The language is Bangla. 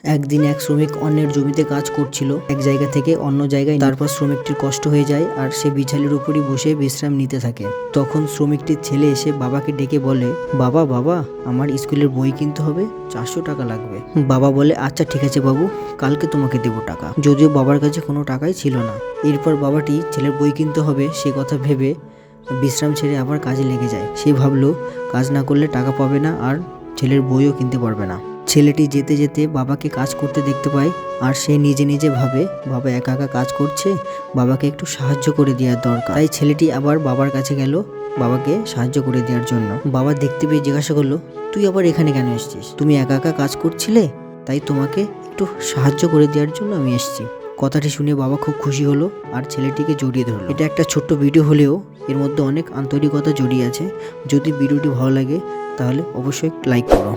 একদিন এক শ্রমিক অন্যের জমিতে কাজ করছিল এক জায়গা থেকে অন্য জায়গায়। তারপর শ্রমিকটির কষ্ট হয়ে যায় আর সে বিছালের উপরই বসে বিশ্রাম নিতে থাকে। তখন শ্রমিকটির ছেলে এসে বাবাকে ডেকে বলে, বাবা বাবা আমার স্কুলের বই কিনতে হবে, 400 টাকা লাগবে। বাবা বলে, আচ্ছা ঠিক আছে বাবু, কালকে তোমাকে দেবো টাকা। যদিও বাবার কাছে কোনো টাকাই ছিল না। এরপর বাবাটি ছেলের বই কিনতে হবে সে কথা ভেবে বিশ্রাম ছেড়ে আবার কাজে লেগে যায়। সে ভাবলো কাজ না করলে টাকা পাবে না আর ছেলের বইও কিনতে পারবে না। ছেলেটি যেতে যেতে বাবাকে কাজ করতে দেখতে পায় আর সে নিজে নিজে ভাবে, বাবা একা একা কাজ করছে, বাবাকে একটু সাহায্য করে দেওয়ার দরকার। তাই ছেলেটি আবার বাবার কাছে গেল বাবাকে সাহায্য করে দেওয়ার জন্য। বাবা দেখতে পেয়ে জিজ্ঞাসা করলো, তুই আবার এখানে কেন এসেছিস? তুমি একা একা কাজ করছিলে, তাই তোমাকে একটু সাহায্য করে দেওয়ার জন্য আমি এসেছি। কথাটি শুনে বাবা খুব খুশি হলো আর ছেলেটিকে জড়িয়ে ধরলো। এটা একটা ছোট্ট ভিডিও হলেও এর মধ্যে অনেক আন্তরিকতা জড়িয়ে আছে। যদি ভিডিওটি ভালো লাগে তাহলে অবশ্যই লাইক করো।